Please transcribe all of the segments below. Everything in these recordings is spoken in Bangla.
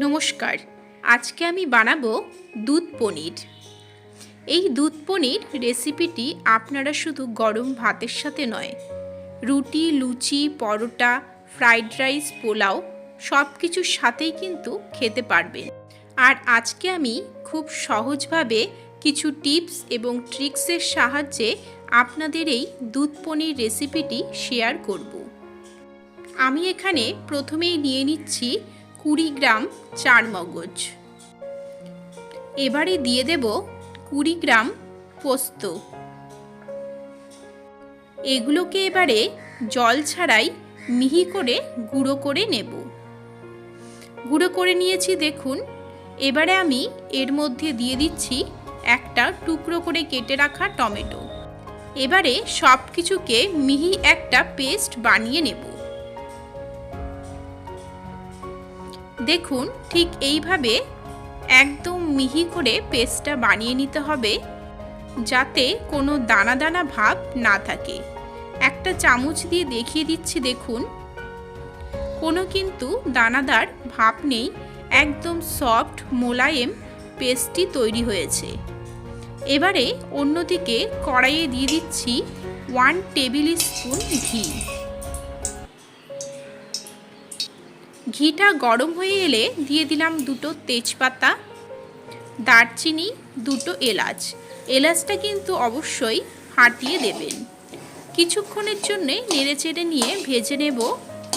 নমস্কার। আজকে আমি বানাবো দুধ পনির। এই দুধ পনির রেসিপিটি আপনারা শুধু গরম ভাতের সাথে নয়, রুটি, লুচি, পরোটা, ফ্রাইড রাইস, পোলাও সব কিছুর সাথেই কিন্তু খেতে পারবেন। আর আজকে আমি খুব সহজভাবে কিছু টিপস এবং ট্রিক্সের সাহায্যে আপনাদের এই দুধ পনির রেসিপিটি শেয়ার করব। আমি এখানে প্রথমেই নিয়ে নিচ্ছি 20 গ্রাম চারমগজ। এবারে দিয়ে দেব 20 গ্রাম পোস্ত। এগুলোকে এবারে জল ছাড়াই মিহি করে গুঁড়ো করে নেব। গুঁড়ো করে নিয়েছি দেখুন। এবারে আমি এর মধ্যে দিয়ে দিচ্ছি একটা টুকরো করে কেটে রাখা টমেটো। এবারে সব কিছুকে মিহি একটা পেস্ট বানিয়ে নেব। দেখুন, ঠিক এইভাবে একদম মিহি করে পেস্টটা বানিয়ে নিতে হবে, যাতে কোনো দানা দানা ভাব না থাকে। একটা চামচ দিয়ে দেখিয়ে দিচ্ছি, দেখুন কোনো কিন্তু দানাদার ভাব নেই, একদম সফট মোলায়েম পেস্টটি তৈরি হয়েছে। এবারে অন্যদিকে কড়াইয়ে দিয়ে দিচ্ছি 1 টেবিল স্পুন ঘি। ঘিটা গরম হয়ে এলে দিয়ে দিলাম 2টো তেজপাতা, দারচিনি, 2টো এলাচ। এলাচটা কিন্তু অবশ্যই ফাটিয়ে দেবেন। কিছুক্ষণের জন্য নেড়েচেড়ে নিয়ে ভেজে নেব,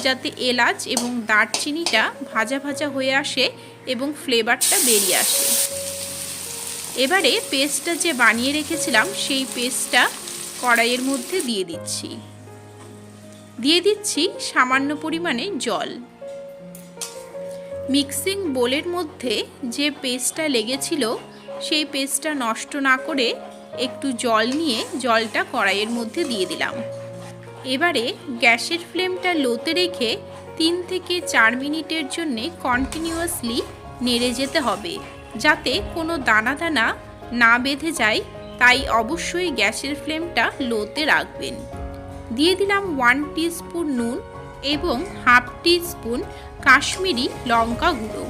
যাতে এলাচ এবং দারচিনিটা ভাজা ভাজা হয়ে আসে এবং ফ্লেভারটা বেরিয়ে আসে। এবারে পেস্টটা যে বানিয়ে রেখেছিলাম সেই পেস্টটা কড়াইয়ের মধ্যে দিয়ে দিচ্ছি সামান্য পরিমাণে জল। মিক্সিং বোলের মধ্যে যে পেস্টটা লেগেছিল সেই পেস্টটা নষ্ট না করে একটু জল নিয়ে জলটা কড়াইয়ের মধ্যে দিয়ে দিলাম। এবারে গ্যাসের ফ্লেমটা লোতে রেখে 3 থেকে 4 মিনিটের জন্য কন্টিনিউয়াসলি নেড়ে যেতে হবে, যাতে কোনো দানা দানা না বেঁধে যায়। তাই অবশ্যই গ্যাসের ফ্লেমটা লোতে রাখবেন। দিয়ে দিলাম 1 টিস্পুন নুন এবং হাফ টিস্পুন কাশ্মীরি লঙ্কা গুঁড়ো।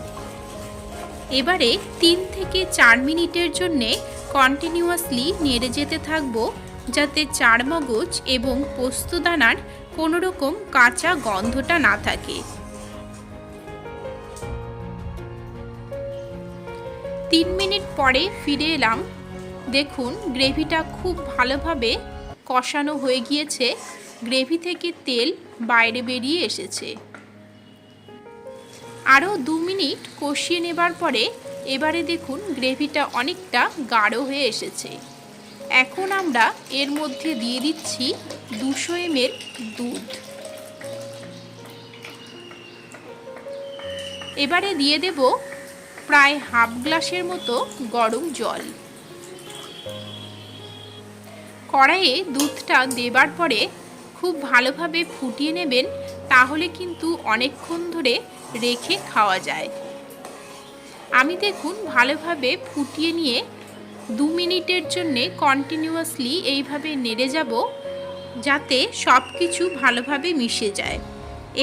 এবারে 3 থেকে 4 মিনিটের জন্য কন্টিনিউয়াসলি নেড়ে যেতে থাকবো, যাতে চারমগজ এবং পোস্তদানার কোনো রকম কাঁচা গন্ধটা না থাকে। 3 মিনিট পরে ফিরে এলাম। দেখুন, গ্রেভিটা খুব ভালোভাবে কষানো হয়ে গিয়েছে। গ্রেভি থেকে তেল বাইরে বেরিয়ে এসেছে। আরও 2 মিনিট কষিয়ে নেবার পরে এবারে দেখুন গ্রেভিটা অনেকটা গাঢ় হয়ে এসেছে। এখন আমরা এর মধ্যে দিয়ে দিচ্ছি 200 ml দুধ। এবারে দিয়ে দেব প্রায় হাফ গ্লাসের মতো গরম জল। কড়াইয়ে দুধটা দেবার পরে খুব ভালোভাবে ফুটিয়ে নেবেন, তাহলে কিন্তু অনেকক্ষণ ধরে রেখে খাওয়া যায়। আমি দেখুন ভালোভাবে ফুটিয়ে নিয়ে 2 মিনিটের জন্যে কন্টিনিউয়াসলি এইভাবে নেড়ে যাব, যাতে সব কিছু ভালোভাবে মিশে যায়।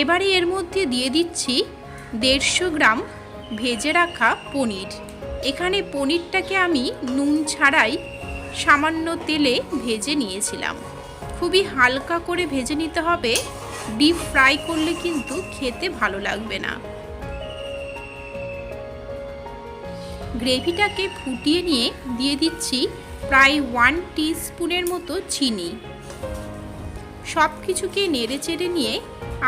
এবারে এর মধ্যে দিয়ে দিচ্ছি 150 গ্রাম ভেজে রাখা পনির। এখানে পনিরটাকে আমি নুন ছাড়াই সামান্য তেলে ভেজে নিয়েছিলাম। খুবই হালকা করে ভেজে নিতে হবে, ডিপ ফ্রাই করলে কিন্তু খেতে ভালো লাগবে না। গ্রেভিটাকে ফুটিয়ে নিয়ে দিয়ে দিচ্ছি প্রায় 1 টিস্পুনের মতো চিনি। সব কিছুকে নেড়ে চেড়ে নিয়ে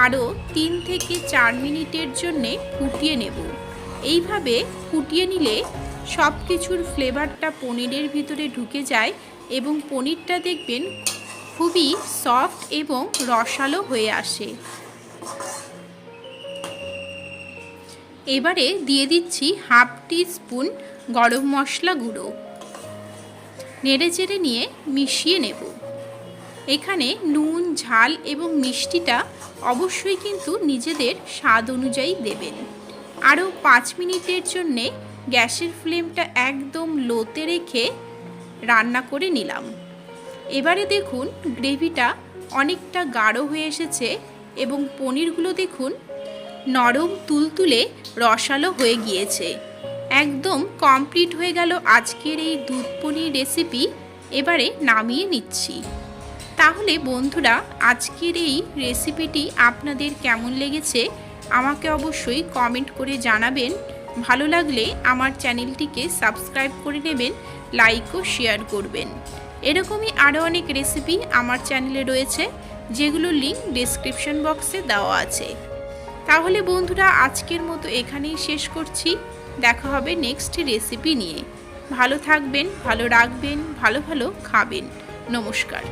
আরও 3 থেকে 4 মিনিটের জন্যে ফুটিয়ে নেব। এইভাবে ফুটিয়ে নিলে সব কিছুর ফ্লেভারটা পনিরের ভিতরে ঢুকে যায় এবং পনিরটা দেখবেন খুবই সফট এবং রসালো হয়ে আসে। এবারে দিয়ে দিচ্ছি হাফ টিস্পুন গরম মশলা গুঁড়ো। নেড়ে চেড়ে নিয়ে মিশিয়ে নেব। এখানে নুন, ঝাল এবং মিষ্টিটা অবশ্যই কিন্তু নিজেদের স্বাদ অনুযায়ী দেবেন। আরও 5 মিনিটের জন্যে গ্যাসের ফ্লেমটা একদম লোতে রেখে রান্না করে নিলাম। এবারে দেখুন গ্রেভিটা অনেকটা গাঢ় হয়ে এসেছে এবং পনিরগুলো দেখুন নরম তুলতুলে রসালো হয়ে গিয়েছে। একদম কমপ্লিট হয়ে গেল আজকের এই দুধ পনির রেসিপি। এবারে নামিয়ে নিচ্ছি। তাহলে বন্ধুরা, আজকের এই রেসিপিটি আপনাদের কেমন লেগেছে আমাকে অবশ্যই কমেন্ট করে জানাবেন। ভালো লাগলে আমার চ্যানেলটিকে সাবস্ক্রাইব করে নেবেন, লাইক ও শেয়ার করবেন। এরকমই আরও অনেক রেসিপি আমার চ্যানেলে রয়েছে, যেগুলোর লিঙ্ক ডেসক্রিপশন বক্সে দেওয়া আছে। তাহলে বন্ধুরা, আজকের মতো এখানেই শেষ করছি। দেখা হবে নেক্সট রেসিপি নিয়ে। ভালো থাকবেন, ভালো রাখবেন, ভালো ভালো খাবেন। নমস্কার।